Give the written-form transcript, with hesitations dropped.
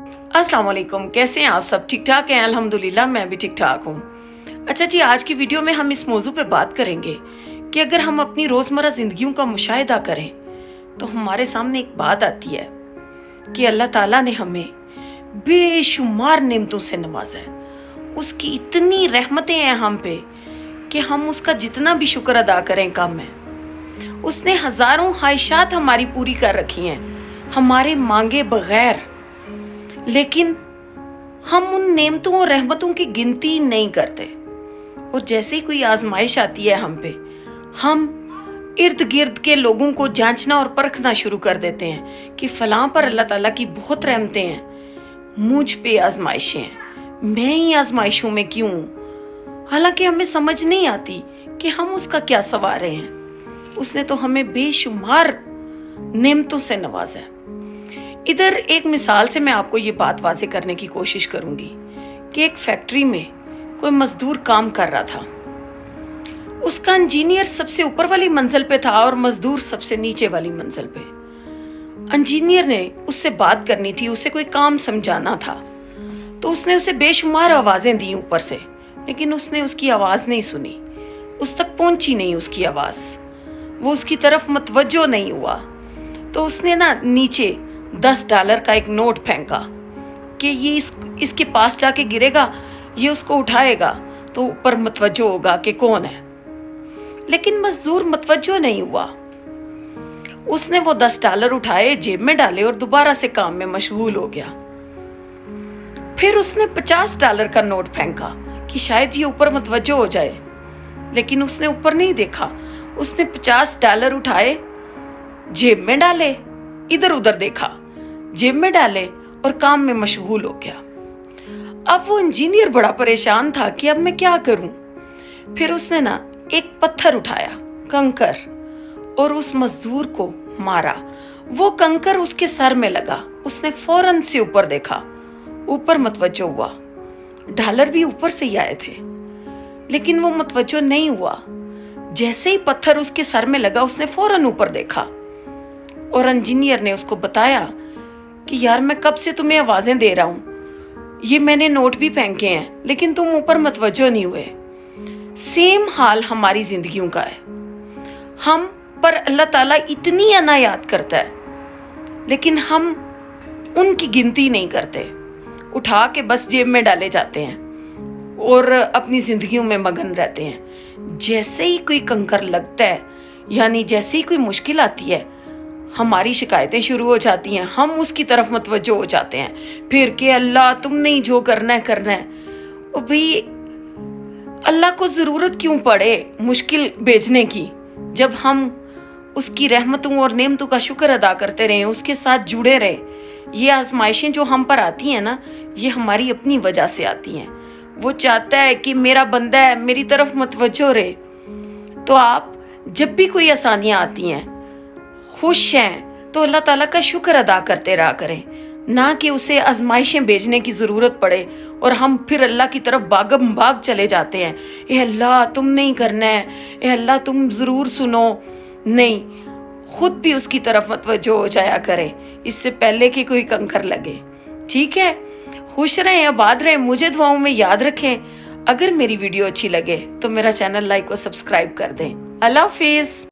अस्सलाम वालेकुम, कैसे हैं आप सब? ठीक ठाक हैं? अल्हम्दुलिल्लाह मैं भी ठीक ठाक हूँ। अच्छा जी, आज की वीडियो में हम इस मौजू पे बात करेंगे कि अगर हम अपनी रोज़मर्रा ज़िंदगियों का मुशाहिदा करें तो हमारे सामने एक बात आती है कि अल्लाह ताला ने हमें बेशुमार नेमतों से नवाजा है। उसकी इतनी रहमतें हैं हम पे कि हम उसका जितना भी शुक्र अदा करें कम है। उसने हज़ारों ख्वाहिशात हमारी पूरी कर रखी हैं हमारे मांगे बगैर, लेकिन हम उन नेमतों और रहमतों की गिनती नहीं करते। और जैसे ही कोई आजमाइश आती है हम पे, हम इर्द गिर्द के लोगों को जांचना और परखना शुरू कर देते हैं कि फलां पर अल्लाह ताला की बहुत रहमतें हैं, मुझ पे आजमाइशें हैं, मैं ही आजमाइशों में क्यों हूँ। हालांकि हमें समझ नहीं आती कि हम उसका क्या सवारे हैं। उसने तो हमें बेशुमार नेमतों से नवाजा है। इधर एक मिसाल से मैं आपको ये बात वाज़ेह करने की कोशिश करूंगी कि एक फैक्ट्री में कोई मजदूर काम कर रहा था। उसका इंजीनियर सबसे ऊपर वाली मंजिल पे था और मजदूर सबसे नीचे वाली मंजिल पे। इंजीनियर ने उससे बात करनी थी, उसे कोई काम समझाना था, तो उसने उसे बेशुमार आवाज़ें दी ऊपर से, लेकिन उसने उसकी आवाज़ नहीं सुनी। उस तक पहुंची नहीं उसकी आवाज़, वो उसकी तरफ मतवज्जो नहीं हुआ। तो उसने ना नीचे $10 का एक नोट फेंका कि ये इसके पास जाके गिरेगा, ये उसको उठाएगा तो ऊपर मतवज्जो होगा कि कौन है। लेकिन मजदूर मतवज्जो नहीं हुआ। उसने वो $10 उठाए, जेब में डाले और दोबारा से काम में मशगूल हो गया। फिर उसने $50 का नोट फेंका कि शायद ये ऊपर मतवज्जो हो जाए, लेकिन उसने ऊपर नहीं देखा। उसने $50 उठाए, जेब में डाले, इधर उधर देखा, जेब में डाले और काम में मशगूल हो गया। अब वो इंजीनियर बड़ा परेशान था कि अब मैं क्या करूं। फिर उसने ना एक पत्थर उठाया, कंकर, और उस मजदूर को मारा। वो कंकर उसके सर में लगा। उसने फौरन से ऊपर देखा, ऊपर मतवज्जो हुआ। डॉलर भी ऊपर से ही आए थे, लेकिन वो मतवज्जो नहीं हुआ। जैसे ही पत्थर उसके सर में लगा, उसने फौरन ऊपर देखा और इंजीनियर ने उसको बताया कि यार मैं कब से तुम्हें आवाजें दे रहा हूं, ये मैंने नोट भी फेंके हैं, लेकिन तुम ऊपर मतवज्जो नहीं हुए। सेम हाल हमारी जिंदगियों का है। हम पर अल्लाह ताला इतनी अनायात करता है, लेकिन हम उनकी गिनती नहीं करते। उठा के बस जेब में डाले जाते हैं और अपनी जिंदगियों में मगन रहते हैं। जैसे ही कोई कंकर लगता है, यानी जैसे ही कोई मुश्किल आती है, हमारी शिकायतें शुरू हो जाती हैं, हम उसकी तरफ मतवज्जो हो जाते हैं फिर कि अल्लाह तुमने ही जो करना है करना है। और भाई अल्लाह को ज़रूरत क्यों पड़े मुश्किल भेजने की, जब हम उसकी रहमतों और नेमतों का शुक्र अदा करते रहें, उसके साथ जुड़े रहें। ये आजमाइशें जो हम पर आती हैं ना, ये हमारी अपनी वजह से आती हैं। वो चाहता है कि मेरा बंदा है, मेरी तरफ मतवज्जो रहे। तो आप जब भी कोई आसानियाँ आती हैं, खुश हैं, तो अल्लाह ताला का शुक्र अदा करते रहा करें, ना कि उसे आजमाइशें भेजने की ज़रूरत पड़े और हम फिर अल्लाह की तरफ भागम भाग चले जाते हैं। ए अल्लाह तुम नहीं करना है, ए अल्लाह तुम ज़रूर सुनो। नहीं, खुद भी उसकी तरफ मतवज्जो हो जाया करें इससे पहले कि कोई कंकर लगे। ठीक है, खुश रहें, आबाद रहें, मुझे दुआओं में याद रखें। अगर मेरी वीडियो अच्छी लगे तो मेरा चैनल लाइक और सब्सक्राइब कर दें। अल्लाह हाफिज़।